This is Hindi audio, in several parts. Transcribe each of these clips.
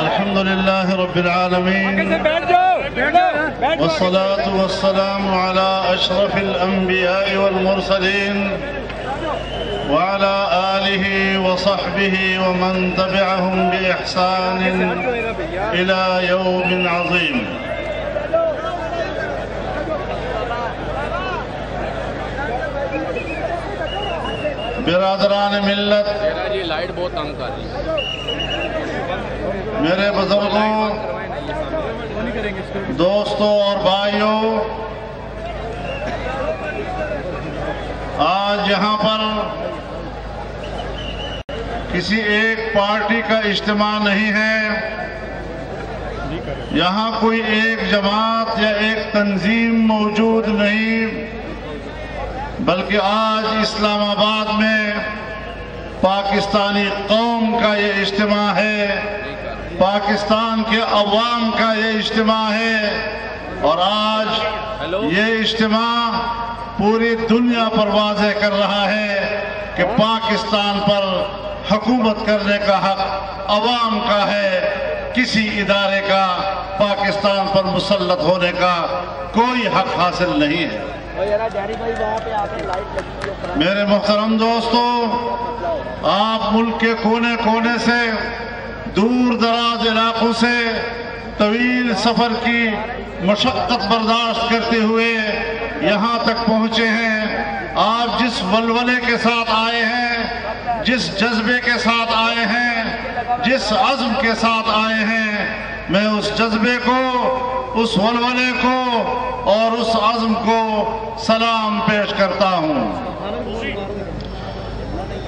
अल्हम्दुलिल्लाह रब्बिल आलमीन वस्सलातु वस्सलामु अला अशरफिल अंबिया वल मुरसलीन व अला आलिहि व सहबिहि व मन तबिअहुम बि इहसान इला यौमिन अज़ीम। बिरादरान मिल्लत, लाइट बहुत तंग कर रही है। मेरे बुजुर्गों, दोस्तों और भाइयों, आज यहाँ पर किसी एक पार्टी का इज्तिमा नहीं है। यहाँ कोई एक जमात या एक तंजीम मौजूद नहीं, बल्कि आज इस्लामाबाद में पाकिस्तानी कौम का ये इज्तिमा है, पाकिस्तान के अवाम का ये इज्तिमा है। और आज ये इज्तिमा पूरी दुनिया पर वाज़ेह कर रहा है कि पाकिस्तान पर हुकूमत करने का हक अवाम का है, किसी इदारे का पाकिस्तान पर मुसल्लत होने का कोई हक हासिल नहीं है। मेरे मोहतरम दोस्तों, आप मुल्क के कोने कोने से, दूर दराज इलाकों से तवील सफर की मशक्कत बर्दाश्त करते हुए यहाँ तक पहुँचे हैं। आप जिस वलवले के साथ आए हैं, जिस जज्बे के साथ आए हैं, जिस अज़्म के साथ आए हैं, मैं उस जज्बे को, उस वलवले को और उस अज़्म को सलाम पेश करता हूँ।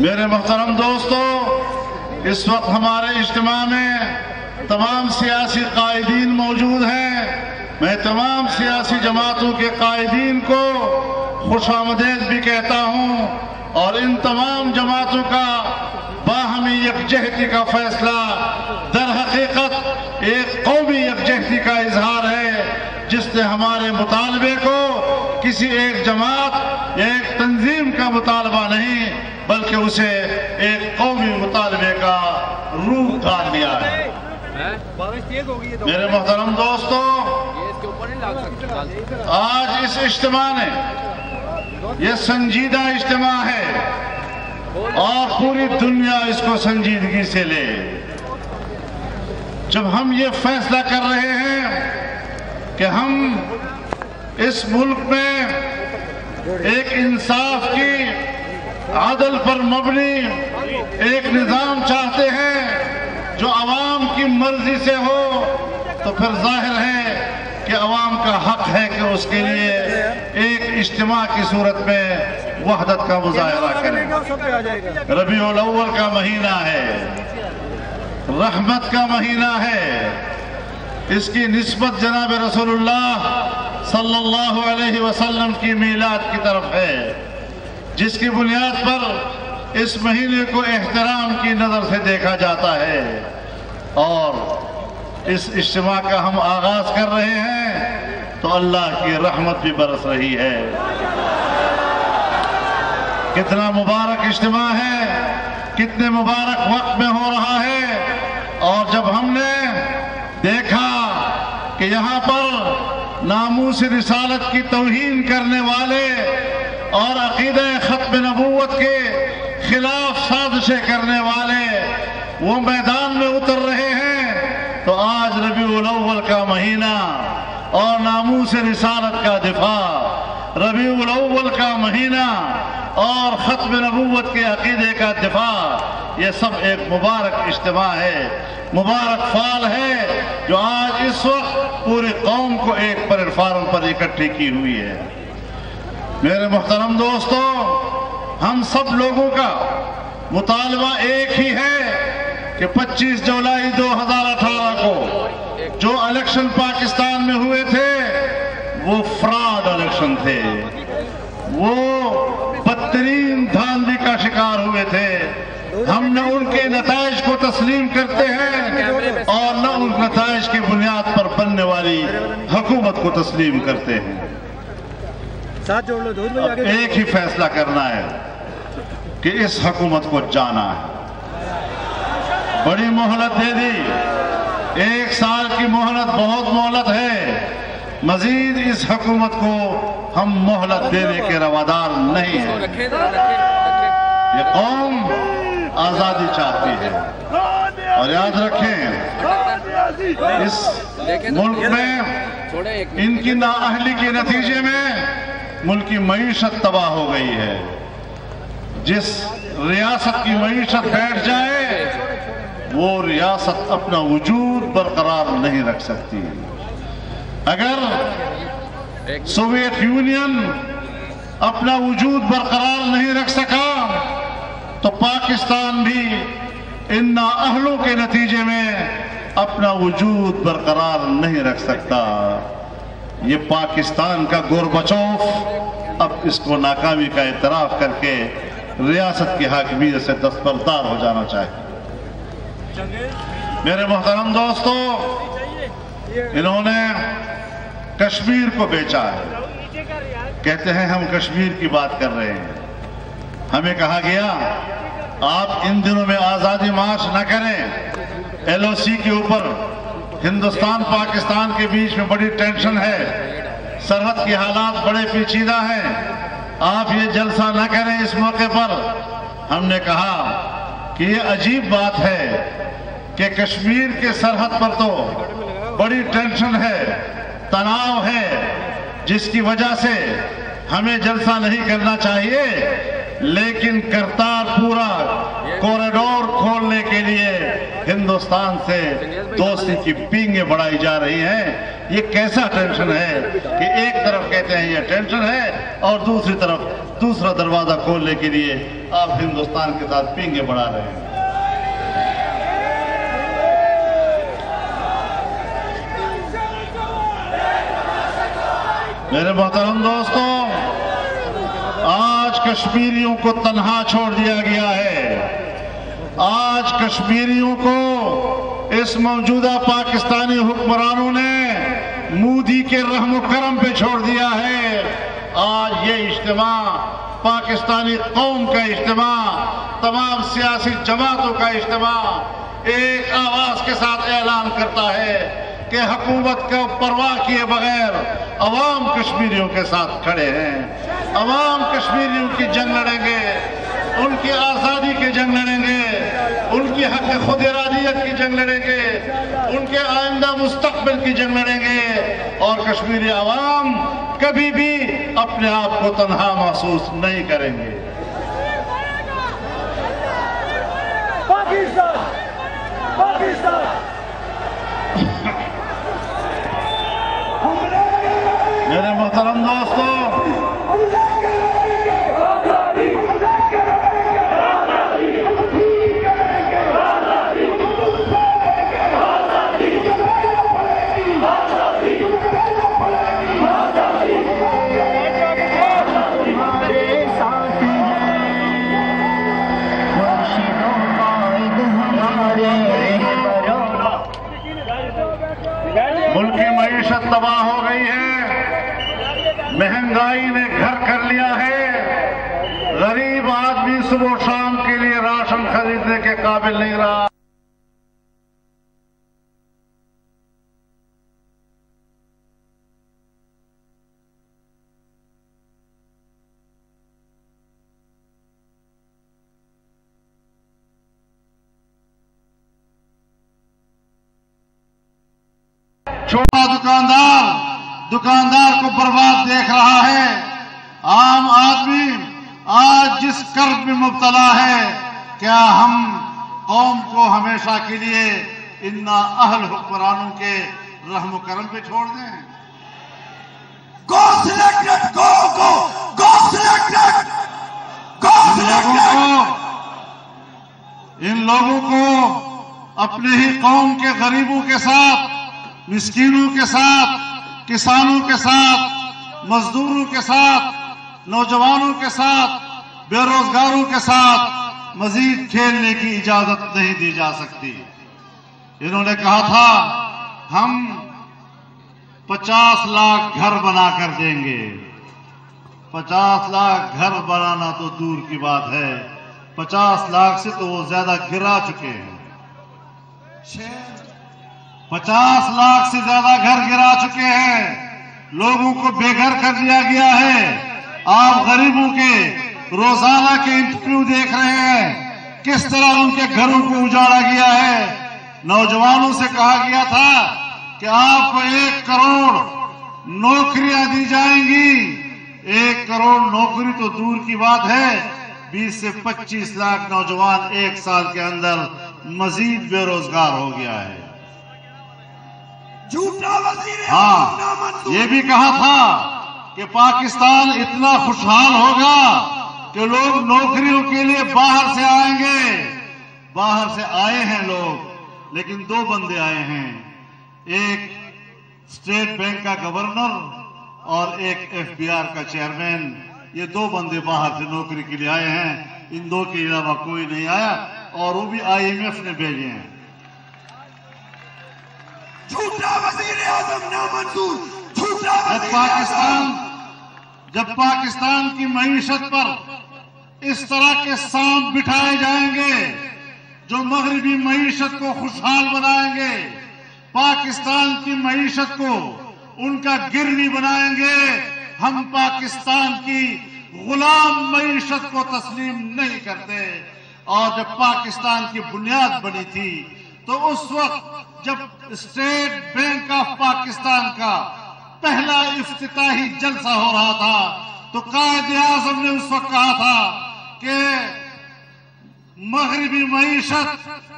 मेरे मोहतरम दोस्तों, इस वक्त हमारे इज्तिमा में तमाम सियासी कायदीन मौजूद हैं। मैं तमाम सियासी जमातों के कायदीन को खुशामदीद भी कहता हूँ और इन तमाम जमातों का बाहमी यकजहती का फैसला दर हकीकत एक कौमी यकजहती का इजहार है, जिसने हमारे मुतालबे को किसी एक जमात या एक तंजीम का मुतालबा नहीं, बल्कि उसे एक कौमी मुतालबे का रूप डाल दिया है। मेरे मोहतरम दोस्तों, आज इस इज्तिमा ने, यह संजीदा इज्तिमा है और पूरी दुनिया इसको संजीदगी से ले। जब हम ये फैसला कर रहे हैं कि हम इस मुल्क में एक इंसाफ की, आदल पर मबनी एक निज़ाम चाहते हैं जो अवाम की मर्जी से हो, तो फिर जाहिर है कि अवाम का हक है कि उसके लिए एक इज्तिमा की सूरत में वहदत का मुजाहरा करें। रबीउल अव्वल का महीना है, रहमत का महीना है। इसकी निस्बत जनाब रसूलुल्लाह सल्लल्लाहु अलैहि वसल्लम की मीलाद की तरफ है, जिसकी बुनियाद पर इस महीने को एहतराम की नजर से देखा जाता है। और इस इज्तिमा का हम आगाज कर रहे हैं तो अल्लाह की रहमत भी बरस रही है। कितना मुबारक इज्तिमा है, कितने मुबारक वक्त में हो रहा है। और जब हमने देखा कि यहाँ पर नामूस रिसालत की तौहीन करने वाले और अकीदे खत्म नबूवत के खिलाफ साजिशें करने वाले वो मैदान में उतर रहे हैं, तो आज रबीउल अव्वल का महीना और नामूस रिसालत का दिफा, रबीउल अव्वल का महीना और खत्म नबूवत के अकीदे का दिफा, ये सब एक मुबारक इज्तिमा है, मुबारक फाल है, जो आज इस वक्त पूरी कौम को एक प्लेटफार्म पर इकट्ठी की हुई है। मेरे मोहतरम दोस्तों, हम सब लोगों का मुतालबा एक ही है कि 25 जुलाई 2018 को जो इलेक्शन पाकिस्तान में हुए थे वो फ्रॉड इलेक्शन थे, वो बदतरीन धांधली का शिकार हुए थे। हम न उनके नताइज को तस्लीम करते हैं और न उन नताइज की बुनियाद पर बनने वाली हुकूमत को तस्लीम करते हैं। साथ जोड़ लो, अब एक ही फैसला करना है कि इस हुकूमत को जाना है। बड़ी मोहलत दे दी। 1 साल की मोहलत बहुत मोहलत है। मजीद इस हुकूमत को हम मोहलत देने के रवादार नहीं हैं। ये कौम आजादी चाहती है और याद रखें इस मुल्क में इनकी नाअहली के नतीजे में मुल्क की मईशत तबाह हो गई है। जिस रियासत की मईशत बैठ जाए वो रियासत अपना वजूद बरकरार नहीं रख सकती। अगर सोवियत यूनियन अपना वजूद बरकरार नहीं रख सका तो पाकिस्तान भी इन नाअहलों के नतीजे में अपना वजूद बरकरार नहीं रख सकता। ये पाकिस्तान का गोरबचौफ अब इसको नाकामी का इतराफ करके रियासत की हाकिमियत से दस्तबरदार हो जाना चाहिए। मेरे मोहतरम दोस्तों, इन्होंने कश्मीर को बेचा है। कहते हैं हम कश्मीर की बात कर रहे हैं। हमें कहा गया आप इन दिनों में आजादी मार्च न करें। एलओसी के ऊपर हिंदुस्तान पाकिस्तान के बीच में बड़ी टेंशन है, सरहद के हालात बड़े पेचीदा हैं, आप ये जलसा न करें इस मौके पर। हमने कहा कि ये अजीब बात है कि कश्मीर के सरहद पर तो बड़ी टेंशन है, तनाव है, जिसकी वजह से हमें जलसा नहीं करना चाहिए, लेकिन करतारपुरा कॉरिडोर खोलने के लिए हिंदुस्तान से दोस्ती की पींगें बढ़ाई जा रही हैं। ये कैसा टेंशन है कि एक तरफ कहते हैं ये टेंशन है और दूसरी तरफ दूसरा दरवाजा खोलने के लिए आप हिंदुस्तान के साथ पींगें बढ़ा रहे हैं। मेरे मोहतरम दोस्तों, आज कश्मीरियों को तन्हा छोड़ दिया गया है। आज कश्मीरियों को इस मौजूदा पाकिस्तानी हुक्मरानों ने मोदी के रहम करम पे छोड़ दिया है। आज ये इज्तिमा पाकिस्तानी कौम का इज्तिमा, तमाम सियासी जमातों का इज्तिमा एक आवाज के साथ ऐलान करता है कि हुकूमत को परवाह किए बगैर अवाम कश्मीरियों के साथ खड़े हैं। अवाम कश्मीरियों की जंग लड़ेंगे, उनकी आज़ादी की जंग लड़ेंगे, उनकी हक खुद इरादियत की जंग लड़ेंगे, उनके आइंदा मुस्तकबिल की जंग लड़ेंगे और कश्मीरी अवाम कभी भी अपने आप को तन्हा महसूस नहीं करेंगे। पाकिस्तान पाकिस्तान मेरे मोहतरम दोस्तों, मुल्क की मईशत तबाह हो गई है, महंगाई ने घर कर लिया है, गरीब आदमी सुबह शाम के लिए राशन खरीदने के काबिल नहीं रहा। छोटा दुकानदार को बर्बाद देख रहा है। आम आदमी आज जिस कर्ज में मुब्तला है, क्या हम कौम को हमेशा के लिए इन नाअहल हुक्मरानों के रहम करम पे छोड़ दें? गो सिलेक्टेड गो सिलेक्टेड इन लोगों को अपने ही कौम के गरीबों के साथ, मिस्कीनों के साथ, किसानों के साथ, मजदूरों के साथ, नौजवानों के साथ, बेरोजगारों के साथ मजीद खेलने की इजाजत नहीं दी जा सकती। इन्होंने कहा था हम 50 लाख घर बनाकर देंगे। 50 लाख घर बनाना तो दूर की बात है, 50 लाख से तो वो ज्यादा गिरा चुके हैं। 50 लाख से ज्यादा घर गिरा चुके हैं, लोगों को बेघर कर दिया गया है। आप गरीबों के रोजाना के इंटरव्यू देख रहे हैं, किस तरह उनके घरों को उजाड़ा गया है। नौजवानों से कहा गया था कि आपको 1 करोड़ नौकरियां दी जाएंगी। 1 करोड़ नौकरी तो दूर की बात है, 20 से 25 लाख नौजवान 1 साल के अंदर मजीद बेरोजगार हो गया है। झूठा वजीर हाँ, ये भी कहा था कि पाकिस्तान इतना खुशहाल होगा कि लोग नौकरियों के लिए बाहर से आएंगे। बाहर से आए हैं लोग, लेकिन 2 बंदे आए हैं, एक स्टेट बैंक का गवर्नर और एक FBR का चेयरमैन। ये 2 बंदे बाहर से नौकरी के लिए आए हैं, इन 2 के अलावा कोई नहीं आया, और वो भी IMF ने भेजे हैं। झूठा वजीर आजम नामंजूर, झूठा जब पाकिस्तान की मईशत पर इस तरह के सांप बिठाए जाएंगे जो मगरबी मईशत को खुशहाल बनाएंगे, पाकिस्तान की मईशत को उनका गिरवी बनाएंगे, हम पाकिस्तान की गुलाम मईशत को तस्लीम नहीं करते। और जब पाकिस्तान की बुनियाद बनी थी तो उस वक्त जब स्टेट बैंक ऑफ पाकिस्तान का पहला इफ्तिताही जलसा हो रहा था तो कायद-ए-आज़म ने उस वक्त कहा था कि मगरबी मईशत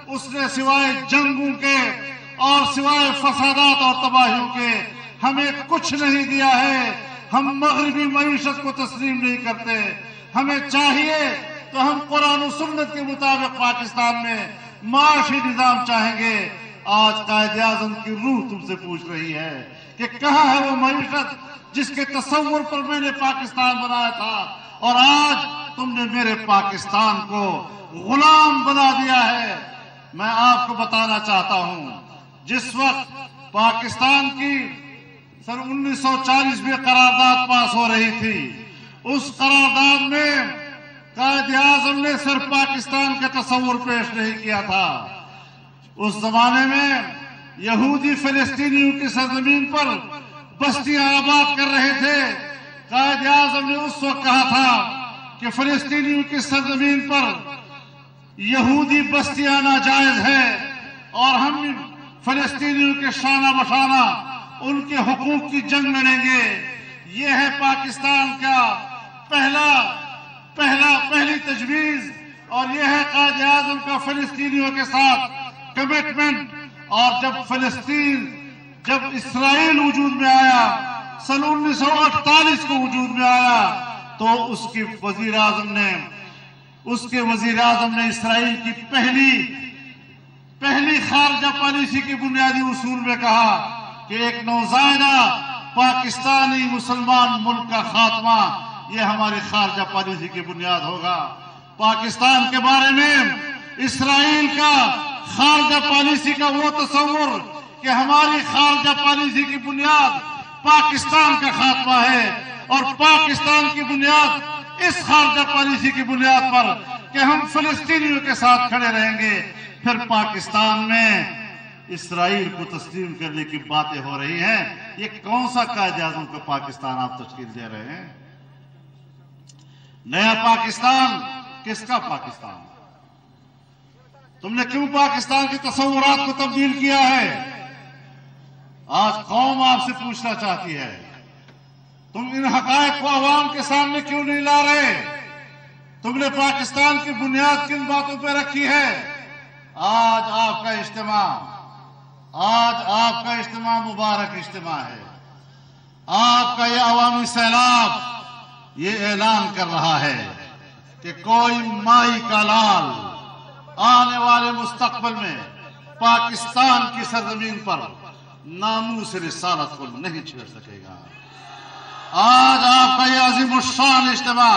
उसने सिवाय जंगों के और सिवाय फसादात और तबाहियों के हमें कुछ नहीं दिया है। हम मगरबी मईशत को तस्लीम नहीं करते, हमें चाहिए तो हम कुरान और सुन्नत के मुताबिक पाकिस्तान में माशी निजाम चाहेंगे। आज कायद-ए-आज़म की रूह तुमसे पूछ रही है कि कहां है वो मईशत जिसके तस्वुर पर मैंने पाकिस्तान बनाया था, और आज तुमने मेरे पाकिस्तान को गुलाम बना दिया है। मैं आपको बताना चाहता हूं, जिस वक्त पाकिस्तान की सन 1940 में करारदाद पास हो रही थी, उस करारदाद में कायद-ए-आज़म ने सिर्फ पाकिस्तान का तस्वुर पेश नहीं किया था। उस जमाने में यहूदी फिलिस्तीनियों की सरजमीन पर बस्तियां आबाद कर रहे थे। कायद-ए-आज़म ने उस वक्त कहा था कि फिलिस्तीनियों की सरजमीन पर यहूदी बस्तियां नाजायज है और हम फिलिस्तीनियों के शाना बशाना उनके हुकूक की जंग लड़ेंगे। ये है पाकिस्तान का पहली तजवीज, और यह है कायद-ए-आज़म का फिलिस्तीनियों के साथ कमिटमेंट। और जब इसराइल वजूद में आया, सन 1948 को वजूद में आया, तो उसके वजीर आजम ने इसराइल की पहली खारजा पॉलिसी की बुनियादी उसूल में कहा कि एक नौजायदा पाकिस्तानी मुसलमान मुल्क का खात्मा, यह हमारी खारजा पॉलिसी की बुनियाद होगा। पाकिस्तान के बारे में इसराइल का खारजा पॉलिसी का वो तस्वुर कि हमारी खारजा पॉलिसी की बुनियाद पाकिस्तान का खात्मा है, और पाकिस्तान की बुनियाद इस खारजा पॉलिसी की बुनियाद पर कि हम फिलिस्तीनियों के साथ खड़े रहेंगे। फिर पाकिस्तान में इसराइल को तस्लीम करने की बातें हो रही हैं। ये कौन सा कायद-ए-आज़म का पाकिस्तान आप तश्कील दे रहे हैं? नया पाकिस्तान किसका पाकिस्तान? तुमने क्यों पाकिस्तान के तस्वुरात को तब्दील किया है? आज कौम आपसे पूछना चाहती है, तुम इन हकायक को अवाम के सामने क्यों नहीं ला रहे? तुमने पाकिस्तान की बुनियाद किन बातों पर रखी है? आज आपका इज्तिमा मुबारक इज्तिमा है। आपका यह अवामी सैलाब ये ऐलान कर रहा है कि कोई माई का लाल आने वाले मुस्तकबिल में पाकिस्तान की सरजमीन पर नामूस रिसालत को नहीं छेड़ सकेगा। आज आपका यह अज़ीमुश्शान इज्तिमा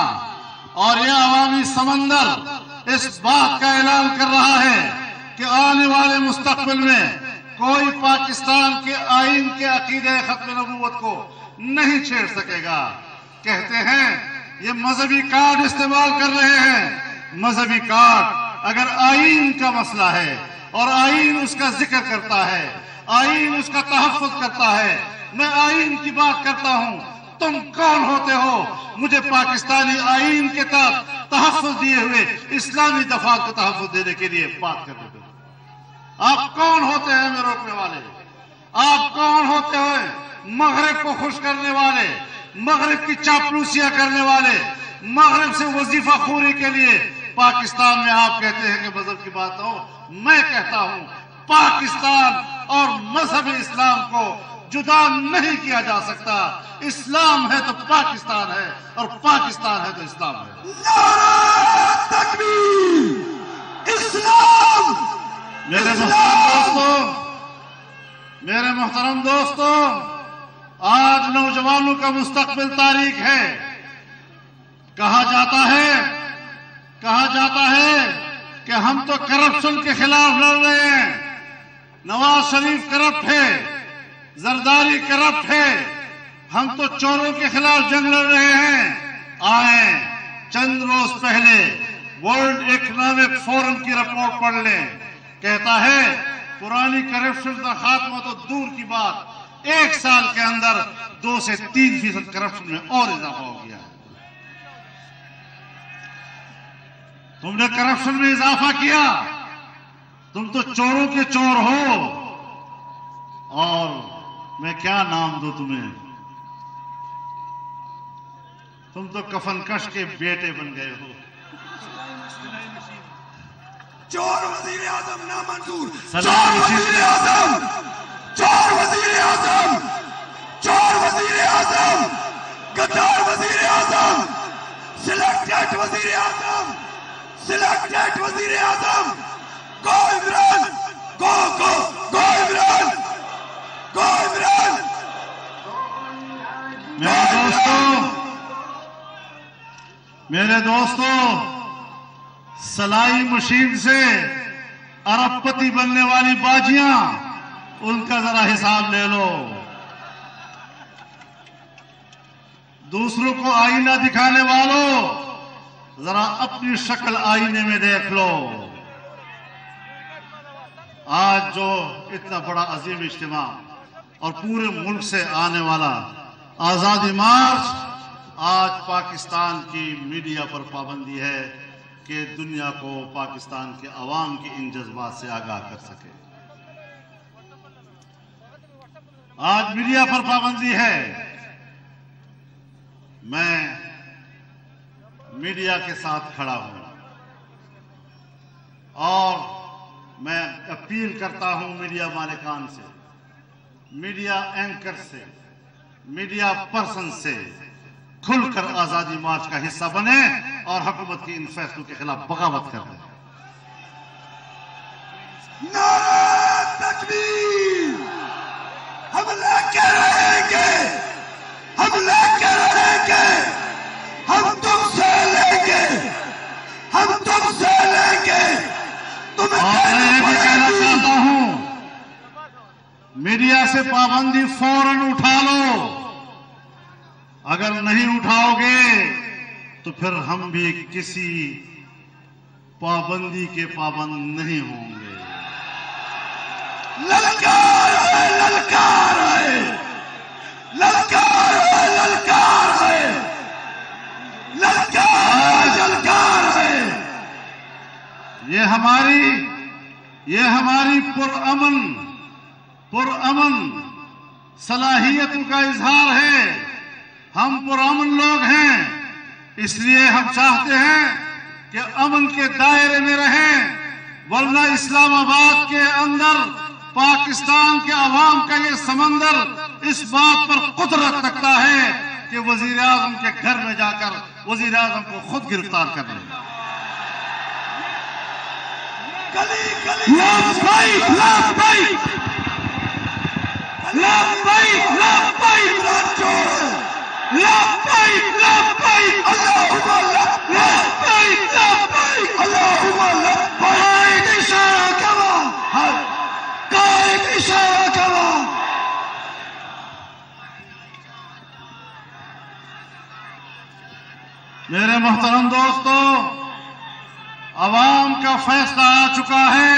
और यह अवामी समंदर इस बात का ऐलान कर रहा है कि आने वाले मुस्तकबिल में कोई पाकिस्तान के आईन के अकीदे खत्म नबूवत को नहीं छेड़ सकेगा। कहते हैं ये मजहबी कार्ड इस्तेमाल कर रहे हैं। मजहबी कार्ड अगर आईन का मसला है, और आईन उसका जिक्र करता है, आईन उसका तहफ्फुज़ करता है। मैं आईन की बात करता हूं, तुम कौन होते हो मुझे पाकिस्तानी आईन के तहत तहफ्फुज़ दिए हुए इस्लामी दफात को तहफ्फुज़ देने के लिए बात करते हो? आप कौन होते हैं हमें रोकने वाले? आप कौन होते हो मगरिब को खुश करने वाले, मगरिब की चापलूसियां करने वाले, मगरिब से वजीफा खोरी के लिए? पाकिस्तान में आप कहते हैं कि मजहब की बात हो, मैं कहता हूं पाकिस्तान और मजहब इस्लाम को जुदा नहीं किया जा सकता। इस्लाम है तो पाकिस्तान है और पाकिस्तान है तो इस्लाम है। नारा तकबीर! इस्लाम! मेरे मोहतरम दोस्तों, आज नौजवानों का मुस्तकबिल तारीख है। कहा जाता है कि हम तो करप्शन के खिलाफ लड़ रहे हैं। नवाज शरीफ करप्ट है, जरदारी करप्ट है, हम तो चोरों के खिलाफ जंग लड़ रहे हैं। आए चंद रोज पहले वर्ल्ड इकोनॉमिक फोरम की रिपोर्ट पढ़ लें। कहता है पुरानी करप्शन का खात्मा तो दूर की बात, 1 साल के अंदर 2 से 3% करप्शन में और इजाफा हो गया। तुमने करप्शन में इजाफा किया, तुम तो चोरों के चोर हो। और मैं क्या नाम दूं तुम्हें, तुम तो कफनकश के बेटे बन गए हो। चोर वजीर आजम नामंजूर, सलाम चोर वजीर आजम, चोर वजीर आजम, चोर वजीर आजम, गद्दार वजीर आजम, सिलेक्टेड वजीर आजम, सिलेक्टेड वजीर आजम। गो इमरान, गो गो गो इमरान, गो इमरान। मेरे दोस्तों, सलाई मशीन से अरबपति बनने वाली बाजियां, उनका जरा हिसाब ले लो। दूसरों को आईना दिखाने वालों, जरा अपनी शक्ल आईने में देख लो। आज जो इतना बड़ा अजीम इज्तिमा और पूरे मुल्क से आने वाला आजादी मार्च, आज पाकिस्तान की मीडिया पर पाबंदी है कि दुनिया को पाकिस्तान के अवाम के इन जज्बात से आगाह कर सके। आज मीडिया पर पाबंदी है। मैं मीडिया के साथ खड़ा हूं और मैं अपील करता हूं मीडिया मालिकान से, मीडिया एंकर से, मीडिया पर्सन से, खुलकर आजादी मार्च का हिस्सा बने और हुकूमत के इन फैसलों के खिलाफ बगावत कर दें। नारा तकबीर! हम लेके रहेंगे, हम लेके रहेंगे, हम तुमसे लेंगे, हम तुमसे लेंगे। तुम्हें और मैं ये भी कहना चाहता हूं, मीडिया से पाबंदी फौरन उठा लो। अगर नहीं उठाओगे तो फिर हम भी किसी पाबंदी के पाबंद नहीं होंगे। ललकार है, ललकार है, ललकार है, ललकार है, ललकार, ललकार है। ये हमारी पुरअमन सलाहियतों का इजहार है। हम पुरअमन लोग हैं, इसलिए हम चाहते हैं कि अमन के दायरे में रहें, वरना इस्लामाबाद के अंदर पाकिस्तान के अवाम का ये समंदर इस बात पर कुदरत रखता है कि वजीर आजम के घर में जाकर वजीर आजम को खुद गिरफ्तार कर लें। गली गली लाफाई, लाफाई, लाफाई, लाफाई, लाफाई, लाफाई, अल्लाहुम्मा लाफाई, लाफाई, अल्लाहुम्मा लाफाई। इशारा करो, कायद इशारा करो। मेरे मोहतरम दोस्तों, अवाम का फैसला आ चुका है।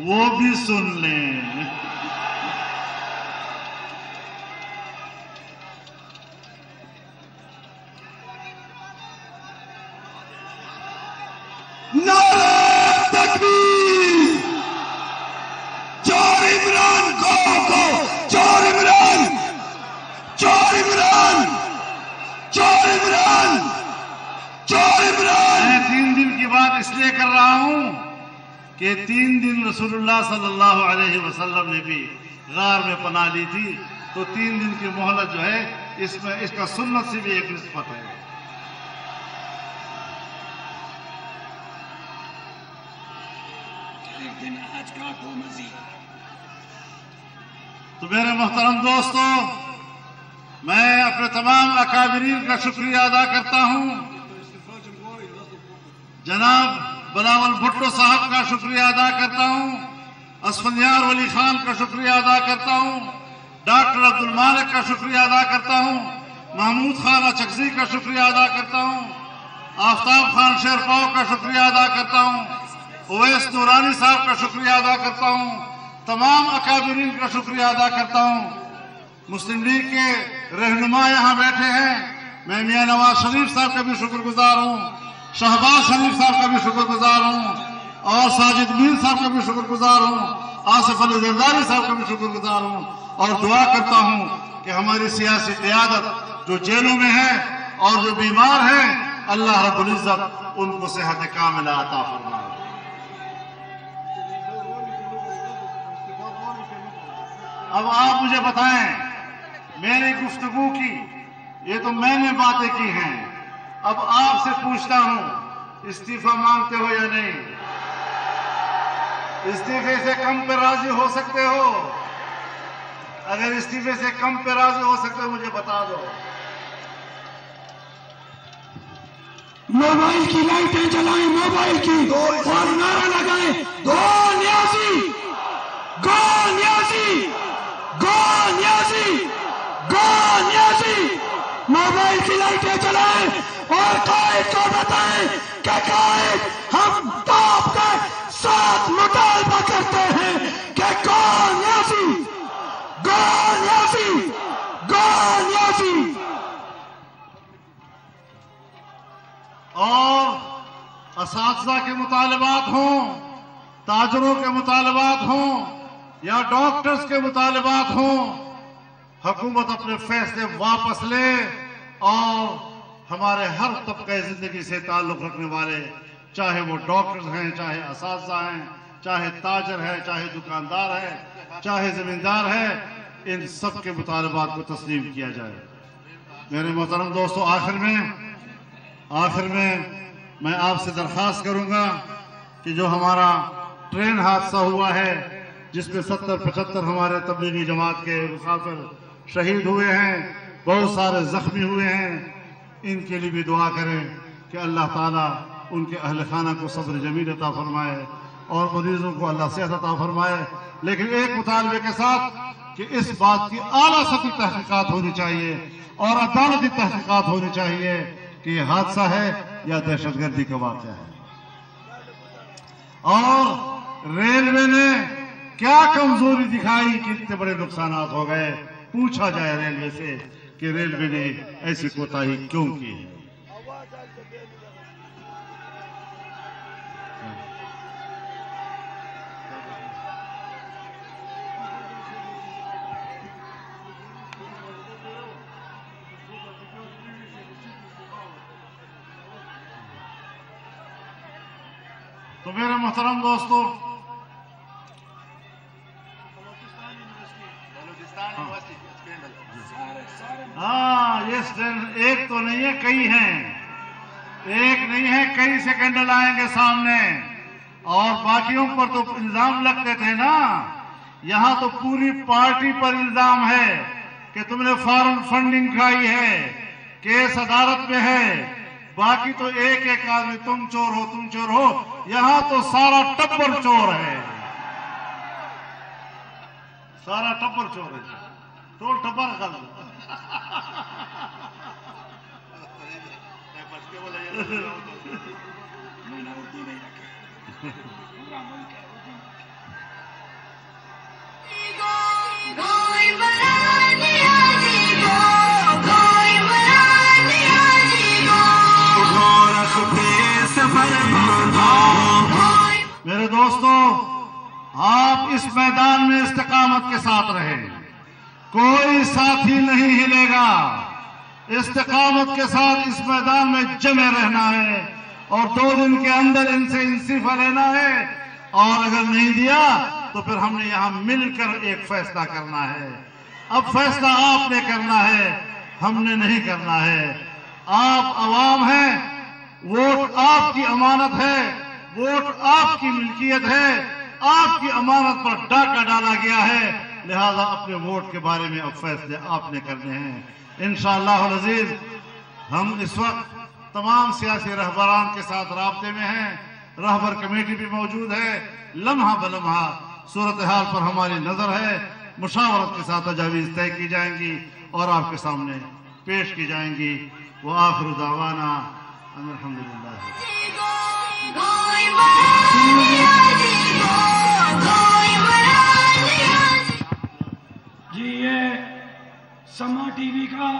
वो भी सुन लें। नारे तकबीर, चोर इमरान को, चोर इमरान, चोर इमरान, चोर इमरान, चोर इमरान। मैं 3 दिन की बात इसलिए कर रहा हूं कि 3 दिन रसूलुल्लाह सल्लल्लाहु अलैहि वसल्लम ने भी गार में पनाह ली थी, तो 3 दिन की मोहलत जो है इसमें इसका सुन्नत से भी एक निस्बत है। तो मेरे मोहतरम दोस्तों, मैं अपने तमाम अकाबिरीन का शुक्रिया अदा करता हूं। जनाब बिलावल भुट्टो साहब का शुक्रिया अदा करता हूं, असफंदियार वली खान का शुक्रिया अदा करता हूं, डॉक्टर अब्दुल मालिक का शुक्रिया अदा करता हूं, महमूद खान अचकजी का शुक्रिया अदा करता हूं, आफ्ताब खान शेरपाव का शुक्रिया अदा करता हूं, उवैस नूरानी साहब का शुक्रिया अदा करता हूं, तमाम अकाबिरीन का शुक्रिया अदा करता हूं। मुस्लिम लीग के रहनुमा यहां बैठे हैं, मैं मियां नवाज शरीफ साहब का भी शुक्रगुजार हूं, शहबाज शरीफ साहब का भी शुक्रगुजार हूं, और साजिद मीर साहब का भी शुक्रगुजार हूं, आसिफ अली जरदारी साहब का भी शुक्रगुजार हूं, और दुआ करता हूं कि हमारी सियासी क़ियादत जो जेलों में है और जो बीमार है, अल्लाह रब्बुल इज्जत उनको सेहत कामिला अता फरमाए। अब आप मुझे बताएं, मेरी गुफ्तगू की ये तो मैंने बातें की हैं, अब आपसे पूछता हूं, इस्तीफा मांगते हो या नहीं? इस्तीफे से कम पे राजी हो सकते हो? अगर इस्तीफे से कम पे राजी हो सकते हो मुझे बता दो। मोबाइल की लाइटें जलाएं, मोबाइल की, और नारा लगाएं, गो न्याजी, गो न्याजी, गो न्याजी, गो न्याजी। मोबाइल की लाइटें जलाएं और कायद को बताएं कि कायद हम तो आपके साथ मुतालबा करते हैं कि गो न्याजी, गो न्याजी, गो न्याजी। और असातिज़ा के मुतालबात हों, ताजरों के मुतालबात हों या डॉक्टर्स के मुतालबात हों, हुकूमत अपने फैसले वापस ले और हमारे हर तबके जिंदगी से ताल्लुक रखने वाले, चाहे वो डॉक्टर्स हैं, चाहे असातिज़ा हैं, चाहे ताजर है, चाहे दुकानदार है, चाहे जमींदार है, इन सब के मुतालबात को तस्लीम किया जाए। मेरे मोहतरम दोस्तों, आखिर में मैं आपसे दरख्वास्त करूंगा कि जो हमारा ट्रेन हादसा हुआ है जिसमें 70-75 हमारे तबलीगी जमात के मुसाफिर शहीद हुए हैं, बहुत सारे जख्मी हुए हैं, इनके लिए भी दुआ करें कि अल्लाह ताला उनके अहल खाना को सब्र जमील अता फरमाए और मरीजों को अल्लाह सेहत अता फरमाए। लेकिन एक मुतालबे के साथ कि इस बात की आला सतही तहकीकात होनी चाहिए और अदालती तहकीकात होनी चाहिए कि यह हादसा है या दहशतगर्दी का वाक़या है, और रेलवे ने क्या कमजोरी दिखाई कि इतने बड़े नुकसान हो गए। पूछा जाए रेलवे से कि रेलवे ने ऐसी कोताही क्यों की है। तो मेरे मोहतरम दोस्तों, हाँ, ये एक तो नहीं है, कई हैं, एक नहीं है, कई स्कैंडल आएंगे सामने और बाकियों पर तो इल्जाम लगते थे ना। यहाँ तो पूरी पार्टी पर इल्जाम है कि तुमने फॉरेन फंडिंग खाई है, केस अदालत में है, बाकी तो एक एक आदमी तुम चोर हो, तुम चोर हो। यहाँ तो सारा टब्बर चोर है, सारा टब्बर चोर है, टोल टब्बर कर इस मैदान में इस्तिकामत के साथ रहे, कोई साथी नहीं हिलेगा। इस्तिकामत के साथ इस मैदान में जमे रहना है और 2 दिन के अंदर इनसे इस्तीफा लेना है, और अगर नहीं दिया तो फिर हमने यहां मिलकर एक फैसला करना है। अब फैसला आपने करना है, हमने नहीं करना है। आप अवाम हैं, वोट आपकी अमानत है, वोट आपकी मिल्कियत है, आपकी अमानत पर डाका डाला गया है, लिहाजा अपने वोट के बारे में अब फैसले आपने करने हैं। इंशाअल्लाह अज़ीज हम इस वक्त तमाम सियासी रहबरान के साथ राब्ते में हैं, रहबर कमेटी भी मौजूद है। लम्हा बलम्हा सूरत हाल पर हमारी नजर है, मुशावरत के साथ तजावीज़ तय की जाएंगी और आपके सामने पेश की जाएंगी। वो आखिर दावाना अल्हम्दुलिल्लाह। जी ये समा टीवी का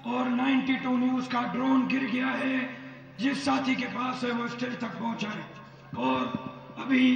और 92 न्यूज का ड्रोन गिर गया है, जिस साथी के पास है वो स्टेज तक पहुंचाए। और अभी